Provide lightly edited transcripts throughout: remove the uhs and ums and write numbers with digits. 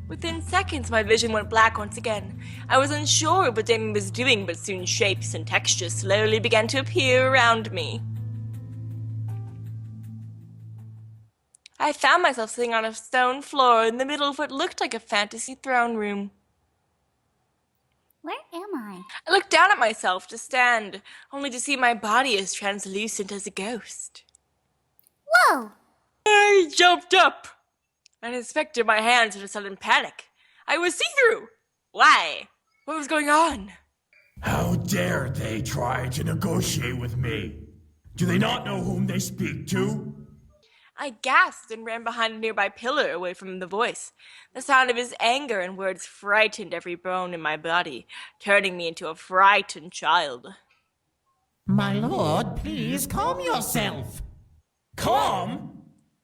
Within seconds, my vision went black once again. I was unsure of what Damon was doing, but soon shapes and textures slowly began to appear around me. I found myself sitting on a stone floor in the middle of what looked like a fantasy throne room. Where am I? I looked down at myself to stand, only to see my body as translucent as a ghost. Whoa! I jumped up and inspected my hands in a sudden panic. I was see-through! Why? What was going on? How dare they try to negotiate with me? Do they not know whom they speak to? I gasped and ran behind a nearby pillar away from the voice. The sound of his anger and words frightened every bone in my body, turning me into a frightened child. My lord, please calm yourself. Calm?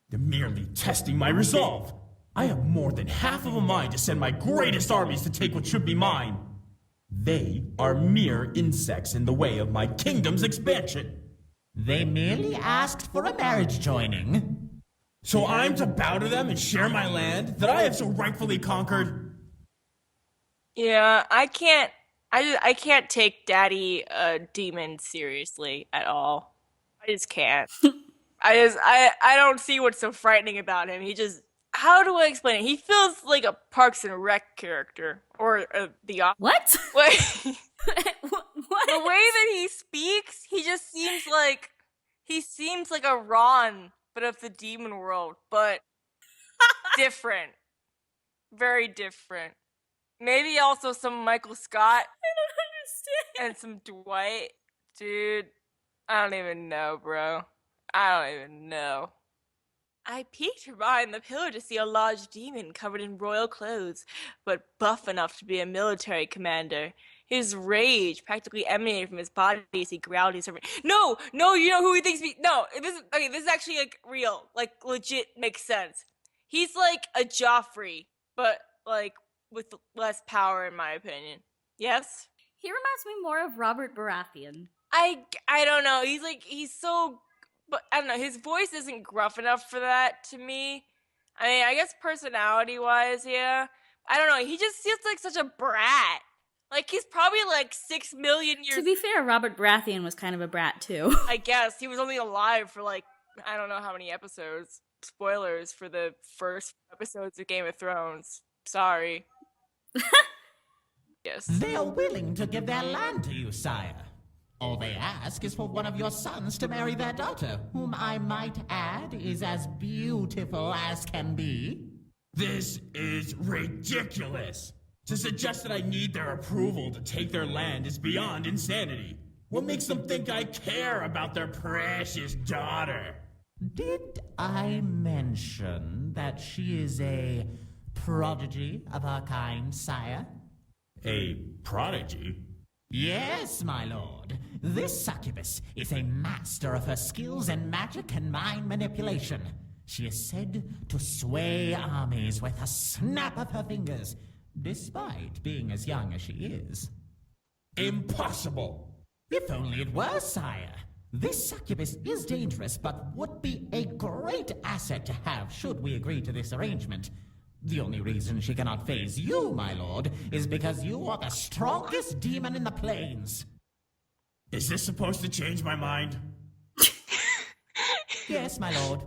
They're merely testing my resolve. I have more than half of a mind to send my greatest armies to take what should be mine. They are mere insects in the way of my kingdom's expansion. They merely asked for a marriage joining. So I'm to bow to them and share my land that I have so rightfully conquered? Yeah, I can't take Daddy Demon seriously at all. I just can't. I don't see what's so frightening about him. How do I explain it? He feels like a Parks and Rec character. Or the opposite. What? Wait. What? The way that he speaks, he seems like a Ron, but of the demon world, but different. Very different. Maybe also some Michael Scott. I don't understand. And some Dwight. Dude, I don't even know, bro. I don't even know. I peeked from behind the pillar to see a large demon covered in royal clothes, but buff enough to be a military commander. His rage practically emanated from his body as he growled his servant. No, you know who he thinks me. No, this is actually like real, like legit makes sense. He's like a Joffrey, but like with less power, in my opinion. Yes. He reminds me more of Robert Baratheon. I don't know. He's so, but I don't know. His voice isn't gruff enough for that to me. I mean, I guess personality-wise, yeah. I don't know. He just feels like such a brat. Like, he's probably like 6 million years... To be fair, Robert Baratheon was kind of a brat, too. I guess. He was only alive for like, I don't know how many episodes. Spoilers for the first episodes of Game of Thrones. Sorry. Yes. They are willing to give their land to you, sire. All they ask is for one of your sons to marry their daughter, whom I might add is as beautiful as can be. This is ridiculous. To suggest that I need their approval to take their land is beyond insanity. What makes them think I care about their precious daughter? Did I mention that she is a prodigy of her kind, sire? A prodigy? Yes, my lord. This succubus is a master of her skills in magic and mind manipulation. She is said to sway armies with a snap of her fingers, despite being as young as she is. Impossible! If only it were, sire. This succubus is dangerous, but would be a great asset to have should we agree to this arrangement. The only reason she cannot faze you, my lord, is because you are the strongest demon in the plains. Is this supposed to change my mind? Yes, my lord.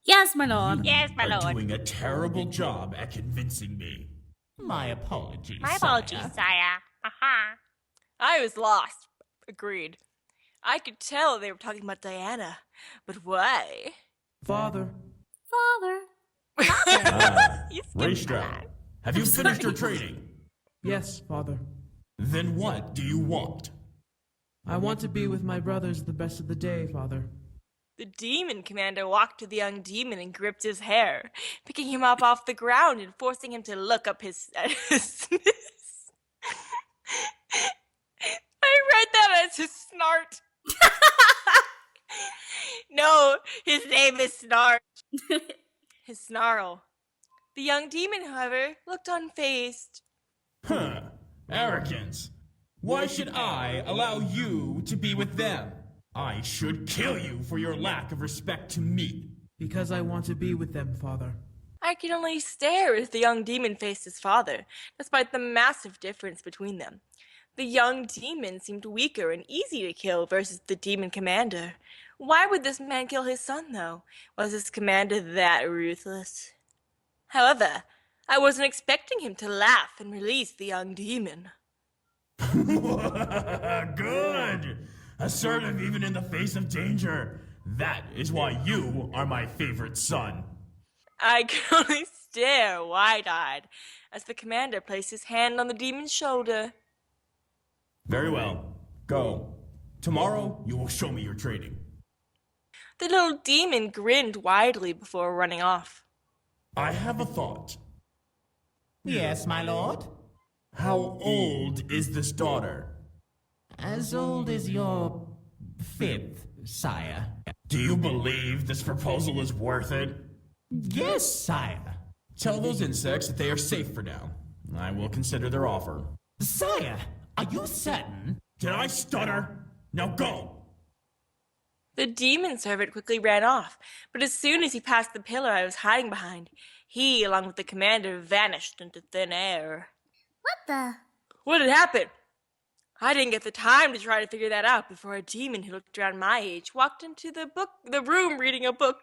Yes, my lord. Yes, my Are lord. doing a terrible job at convincing me. My apologies, My apologies, sire. Aha. I was lost. Agreed. I could tell they were talking about Diana, but why? Father. Father. You skipped Raystroud, that. have you finished your training? Yes, Father. Then what do you want? I want to be with my brothers the best of the day, Father. The demon commander walked to the young demon and gripped his hair, picking him up off the ground and forcing him to look up his I read that as his snart. No, his name is Snart. His snarl. The young demon, however, looked unfazed. Huh. Arrogance. Why should I allow you to be with them? I should kill you for your lack of respect to me. Because I want to be with them, Father. I could only stare as the young demon faced his father, despite the massive difference between them. The young demon seemed weaker and easy to kill versus the demon commander. Why would this man kill his son, though? Was his commander that ruthless? However, I wasn't expecting him to laugh and release the young demon. Good! Assertive even in the face of danger. That is why you are my favorite son. I could only stare wide-eyed as the commander placed his hand on the demon's shoulder. Very well. Go. Tomorrow, you will show me your training. The little demon grinned widely before running off. I have a thought. Yes, my lord? How old is this daughter? As old as your fifth, sire. Do you believe this proposal is worth it? Yes, sire. Tell those insects that they are safe for now. I will consider their offer. Sire, are you certain? Did I stutter? Now go! The demon servant quickly ran off, but as soon as he passed the pillar I was hiding behind, he, along with the commander, vanished into thin air. What the? What had happened? I didn't get the time to try to figure that out before a demon who looked around my age walked into the room reading a book.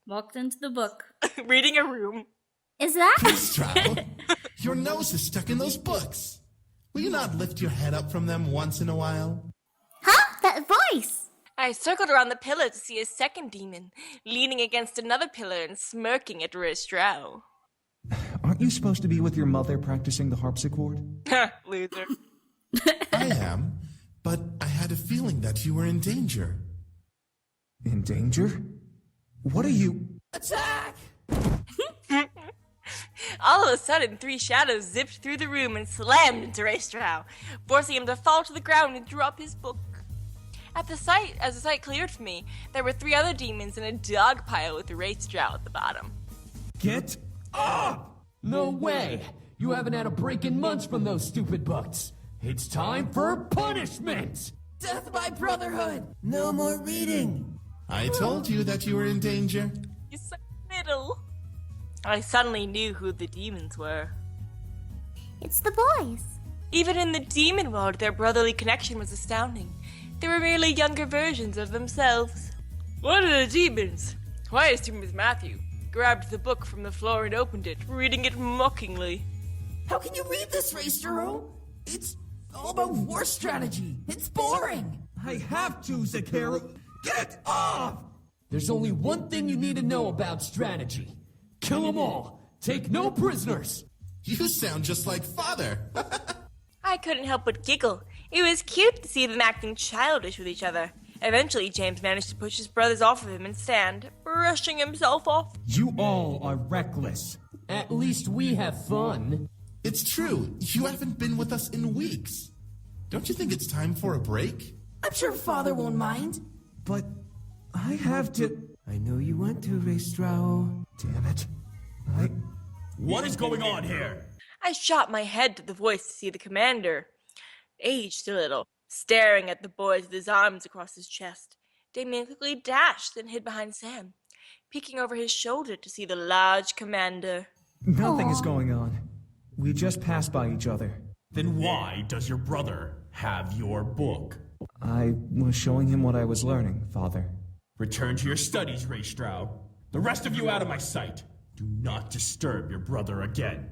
Walked into the book. Reading a room. Is that? Stroud, your nose is stuck in those books. Will you not lift your head up from them once in a while? Huh? That voice! I circled around the pillar to see a second demon, leaning against another pillar and smirking at Ristrow. Aren't you supposed to be with your mother practicing the harpsichord? Loser. I am, but I had a feeling that you were in danger. In danger? What are you... Attack! All of a sudden, three shadows zipped through the room and slammed into Ristrow, forcing him to fall to the ground and drop his book. As the sight cleared for me, there were three other demons in a dog pile with Ristrow at the bottom. Get up! No way! You haven't had a break in months from those stupid books. It's time for punishment! Death by brotherhood! No more reading! I told you that you were in danger. You so little. I suddenly knew who the demons were. It's the boys. Even in the demon world, their brotherly connection was astounding. They were merely younger versions of themselves. What are the demons? Why, as soon as Matthew grabbed the book from the floor and opened it, reading it mockingly. How can you read this, Raystero? It's all about war strategy. It's boring. I have to, Zakaru. Get off! There's only one thing you need to know about strategy. Kill them all. Take no prisoners. You sound just like father. I couldn't help but giggle. It was cute to see them acting childish with each other. Eventually, James managed to push his brothers off of him and stand, brushing himself off. You all are reckless. At least we have fun. It's true. You haven't been with us in weeks. Don't you think it's time for a break? I'm sure father won't mind. But I have to... I know you want to, Raystero. Damn it. What is going on here? I shot my head to the voice to see the commander, aged a little, staring at the boys with his arms across his chest. Damien quickly dashed and hid behind Sam, peeking over his shoulder to see the large commander. Nothing is going on. We just passed by each other. Then why does your brother have your book? I was showing him what I was learning, Father. Return to your studies, Ray Stroud. The rest of you out of my sight. Do not disturb your brother again.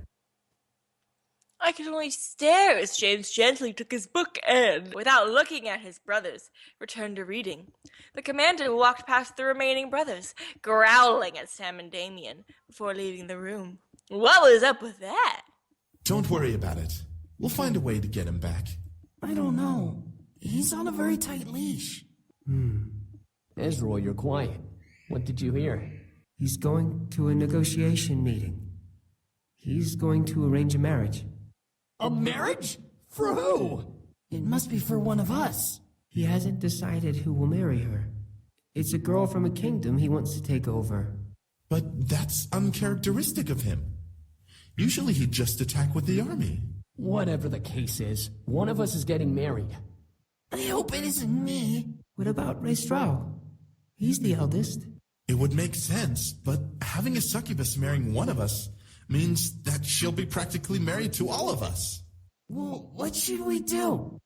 I could only stare as James gently took his book and, without looking at his brothers, returned to reading. The commander walked past the remaining brothers, growling at Sam and Damien, before leaving the room. What was up with that? Don't worry about it. We'll find a way to get him back. I don't know. He's on a very tight leash. Ezra, you're quiet. What did you hear? He's going to a negotiation meeting. He's going to arrange a marriage. A marriage? For who? It must be for one of us. He hasn't decided who will marry her. It's a girl from a kingdom he wants to take over. But that's uncharacteristic of him. Usually he'd just attack with the army. Whatever the case is, one of us is getting married. I hope it isn't me. What about Ray Strau? He's the eldest. It would make sense, but having a succubus marrying one of us means that she'll be practically married to all of us. Well, what should we do?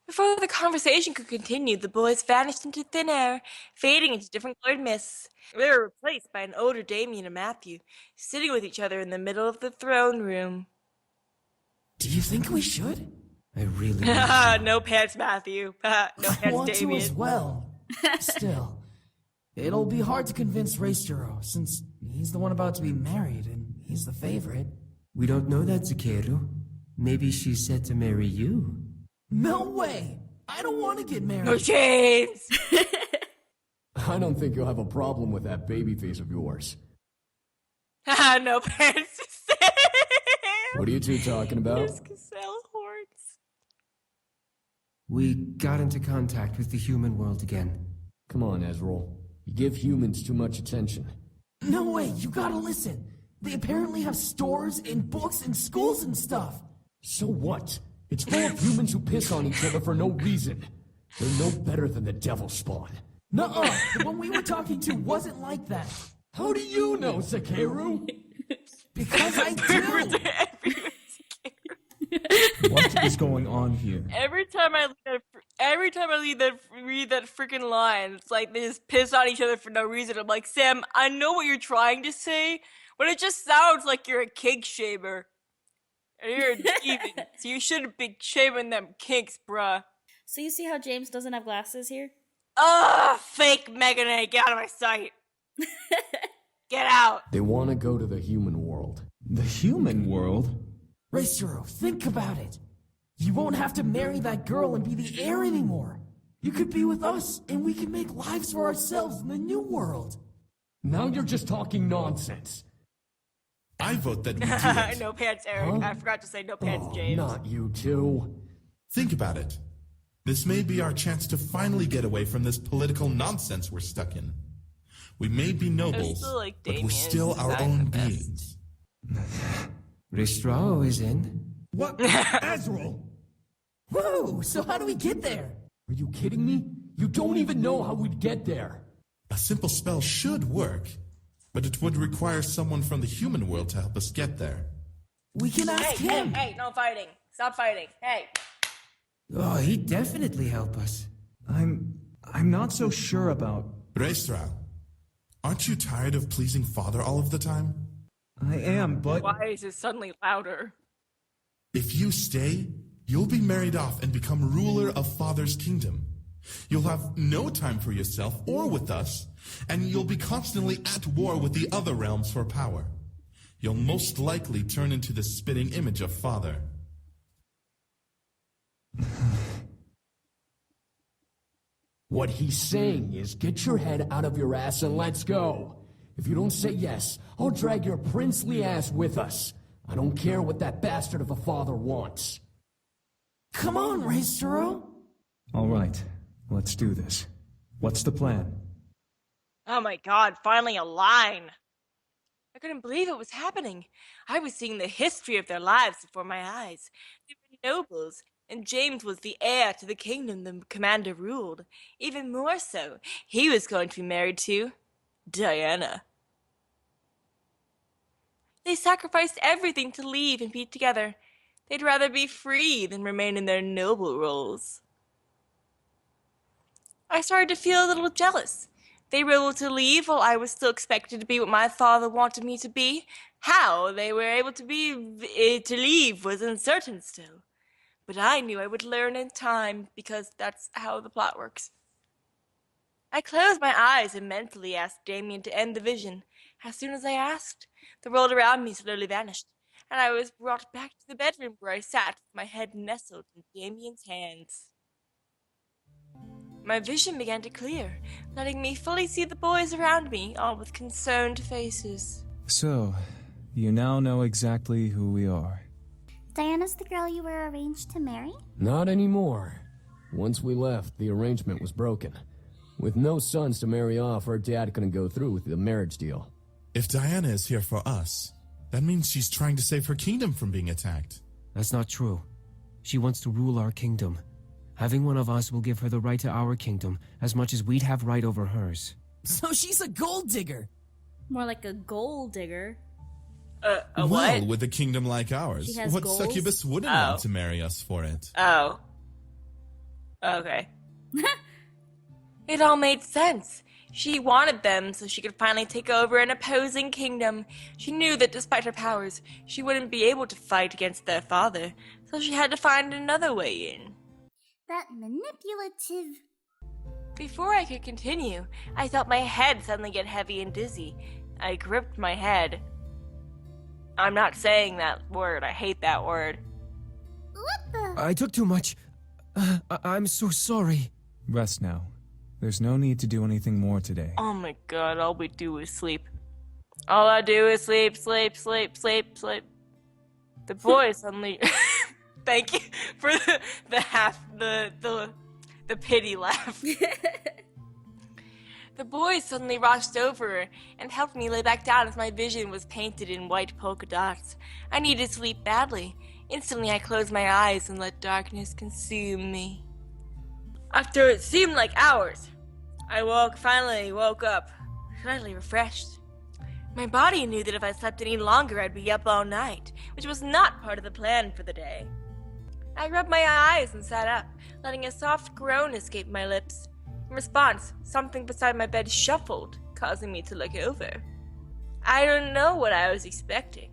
Before the conversation could continue, the boys vanished into thin air, fading into different colored mists. They were replaced by an older Damien and Matthew, sitting with each other in the middle of the throne room. Do you think we should? I really want to. No pants, Matthew. No I pants, want to Damien. as well. Still, it'll be hard to convince Raistero, since he's the one about to be married, and he's the favorite. We don't know that, Zakeru. Maybe she's set to marry you. No way! I don't want to get married. No, James! I don't think you'll have a problem with that baby face of yours. No pants. What are you two talking about? There's gazelle horns. We got into contact with the human world again. Come on, Ezreal. You give humans too much attention. No way, you gotta listen. They apparently have stores and books and schools and stuff. So what? It's full of humans who piss on each other for no reason. They're no better than the devil spawn. Nuh-uh, the one we were talking to wasn't like that. How do you know, Zakeru? Because I do! What is going on here? Every time I read that freaking line, it's like they just piss on each other for no reason. I'm like, Sam, I know what you're trying to say, but it just sounds like you're a kink shamer. And you're a demon, so you shouldn't be shaming them kinks, bruh. So you see how James doesn't have glasses here? Ugh, fake Megan A, get out of my sight. Get out. They want to go to the human world. The human world? Raistero, think about it. You won't have to marry that girl and be the heir anymore. You could be with us, and we can make lives for ourselves in the new world. Now you're just talking nonsense. I vote that we do it. No pants, Eric. Huh? I forgot to say no pants, Oh, James. not you two. Think about it. This may be our chance to finally get away from this political nonsense we're stuck in. We may be nobles, still like but we're Damien still is our designing own the best. beings. Ristrao is in. What? Ezreal! Whoa, so how do we get there? Are you kidding me? You don't even know how we'd get there. A simple spell should work, but it would require someone from the human world to help us get there. We can ask Hey, him. hey, no fighting. Stop fighting. Hey. Oh, he'd definitely help us. I'm not so sure about... Reistra, aren't you tired of pleasing Father all of the time? I am, but... Why is it suddenly louder? If you stay, you'll be married off and become ruler of Father's kingdom. You'll have no time for yourself or with us, and you'll be constantly at war with the other realms for power. You'll most likely turn into the spitting image of Father. What he's saying is get your head out of your ass and let's go. If you don't say yes, I'll drag your princely ass with us. I don't care what that bastard of a father wants. Come on, Raistero. All right, let's do this. What's the plan? Oh my god, finally a line. I couldn't believe it was happening. I was seeing the history of their lives before my eyes. They were nobles, and James was the heir to the kingdom the commander ruled. Even more so, he was going to be married to Diana. They sacrificed everything to leave and be together. They'd rather be free than remain in their noble roles. I started to feel a little jealous. They were able to leave while I was still expected to be what my father wanted me to be. How they were able to leave was uncertain still. But I knew I would learn in time because that's how the plot works. I closed my eyes and mentally asked Damien to end the vision. As soon as I asked, the world around me slowly vanished, and I was brought back to the bedroom where I sat with my head nestled in Damien's hands. My vision began to clear, letting me fully see the boys around me, all with concerned faces. So, you now know exactly who we are. Diana's the girl you were arranged to marry? Not anymore. Once we left, the arrangement was broken. With no sons to marry off, her dad couldn't go through with the marriage deal. If Diana is here for us, that means she's trying to save her kingdom from being attacked. That's not true. She wants to rule our kingdom. Having one of us will give her the right to our kingdom as much as we'd have right over hers. So she's a gold digger. More like a gold digger. A Well, what? with a kingdom like ours, She has what goals? succubus wouldn't Oh. want to marry us for it? Oh. Okay. It all made sense. She wanted them so she could finally take over an opposing kingdom. She knew that despite her powers, she wouldn't be able to fight against their father, so she had to find another way in. That manipulative. Before I could continue, I felt my head suddenly get heavy and dizzy. I gripped my head. I'm not saying that word. I hate that word. What the? I took too much. I'm so sorry. Rest now. There's no need to do anything more today. Oh my god, all we do is sleep. All I do is sleep, sleep, sleep, sleep, sleep. The boy suddenly... Thank you for the pity laugh. The boy suddenly rushed over and helped me lay back down as my vision was painted in white polka dots. I needed sleep badly. Instantly I closed my eyes and let darkness consume me. After it seemed like hours, I finally woke up, slightly refreshed. My body knew that if I slept any longer I'd be up all night, which was not part of the plan for the day. I rubbed my eyes and sat up, letting a soft groan escape my lips. In response, something beside my bed shuffled, causing me to look over. I don't know what I was expecting.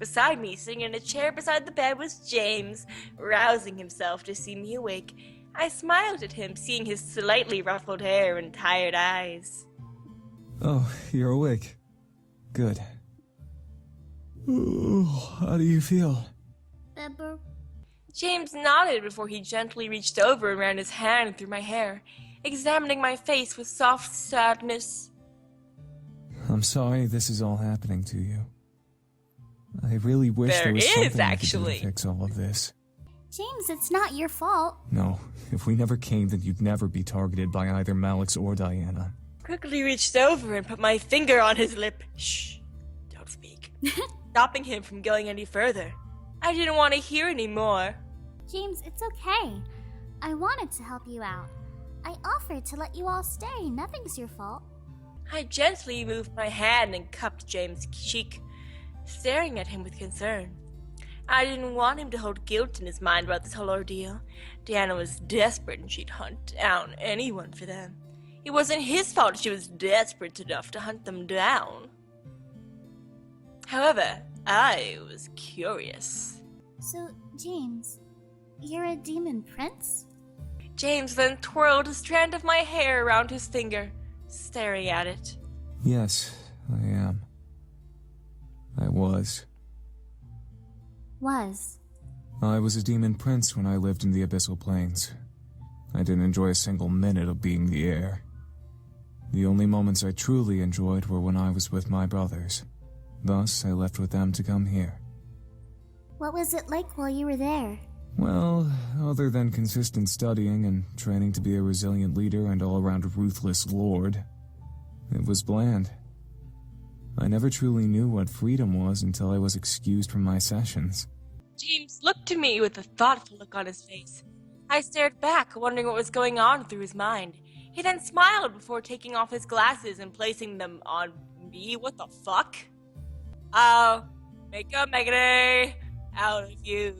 Beside me, sitting in a chair beside the bed, was James, rousing himself to see me awake. I smiled at him, seeing his slightly ruffled hair and tired eyes. Oh, you're awake. Good. Oh, how do you feel? Pepper. James nodded before he gently reached over and ran his hand through my hair, examining my face with soft sadness. I'm sorry this is all happening to you. I really wish there was There something is, I could do actually. to fix all of this. James, it's not your fault. No, if we never came, then you'd never be targeted by either Malix or Diana. Quickly reached over and put my finger on his lip. Shh, don't speak. Stopping him from going any further. I didn't want to hear any more. James, it's okay. I wanted to help you out. I offered to let you all stay. Nothing's your fault. I gently moved my hand and cupped James' cheek, staring at him with concern. I didn't want him to hold guilt in his mind about this whole ordeal. Diana was desperate and she'd hunt down anyone for them. It wasn't his fault she was desperate enough to hunt them down. However, I was curious. So, James, you're a demon prince? James then twirled a strand of my hair around his finger, staring at it. Yes, I am. I was. I was a demon prince when I lived in the Abyssal Plains. I didn't enjoy a single minute of being the heir. The only moments I truly enjoyed were when I was with my brothers. Thus, I left with them to come here. What was it like while you were there? Well, other than consistent studying and training to be a resilient leader and all-around ruthless lord, it was bland. I never truly knew what freedom was until I was excused from my sessions. James looked to me with a thoughtful look on his face. I stared back, wondering what was going on through his mind. He then smiled before taking off his glasses and placing them on me. What the fuck? I'll make a Megane out of you.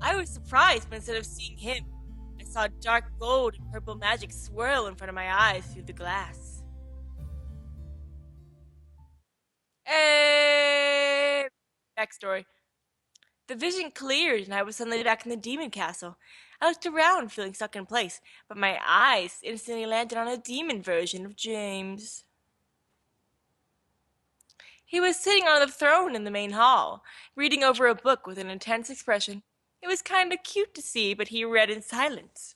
I was surprised, but instead of seeing him, I saw dark gold and purple magic swirl in front of my eyes through the glass. Hey! Backstory. The vision cleared and I was suddenly back in the demon castle. I looked around, feeling stuck in place, but my eyes instantly landed on a demon version of James. He was sitting on the throne in the main hall, reading over a book with an intense expression. It was kinda cute to see, but he read in silence.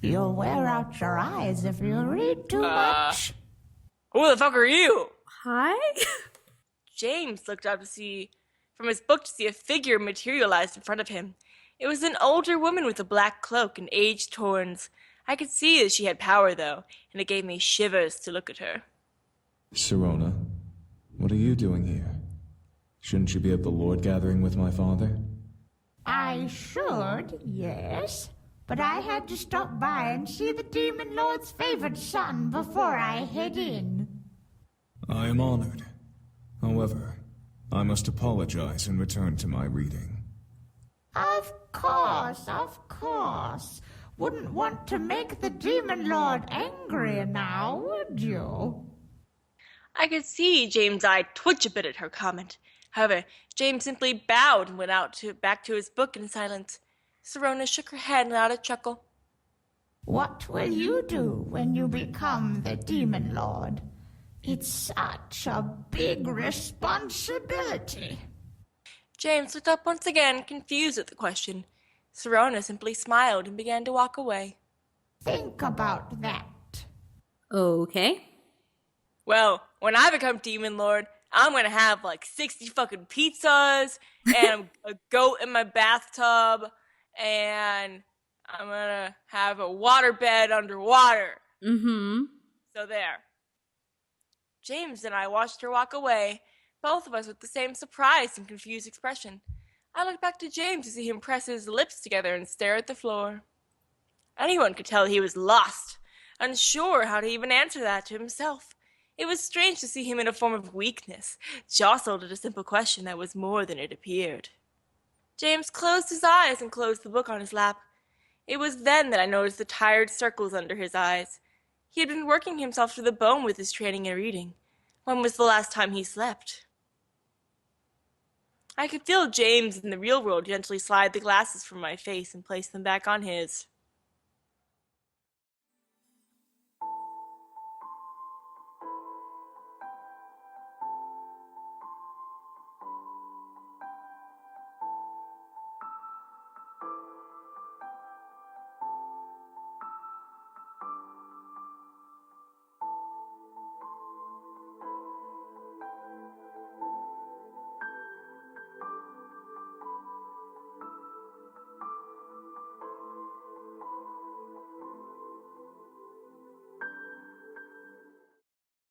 You'll wear out your eyes if you read too much. Who the fuck are you? Hi? James looked up from his book to see a figure materialized in front of him. It was an older woman with a black cloak and aged horns. I could see that she had power, though, and it gave me shivers to look at her. Sirona, what are you doing here? Shouldn't you be at the Lord gathering with my father? I should, yes. but I had to stop by and see the Demon Lord's favored son before I head in. I am honored. However, I must apologize and return to my reading. Of course, of course. Wouldn't want to make the Demon Lord angry now, would you? I could see James' eye twitch a bit at her comment. However, James simply bowed and went back to his book in silence. Sirona shook her head and allowed a chuckle. What will you do when you become the Demon Lord? It's such a big responsibility. James looked up once again, confused at the question. Sirona simply smiled and began to walk away. Think about that. Okay. Well, when I become Demon Lord, I'm gonna have like 60 fucking pizzas and a goat in my bathtub, and I'm gonna have a waterbed underwater. Mm-hmm. So there. James and I watched her walk away, both of us with the same surprised and confused expression. I looked back to James to see him press his lips together and stare at the floor. Anyone could tell he was lost, unsure how to even answer that to himself. It was strange to see him in a form of weakness, jostled at a simple question that was more than it appeared. James closed his eyes and closed the book on his lap. It was then that I noticed the tired circles under his eyes. He had been working himself to the bone with his training and reading. When was the last time he slept? I could feel James in the real world gently slide the glasses from my face and place them back on his.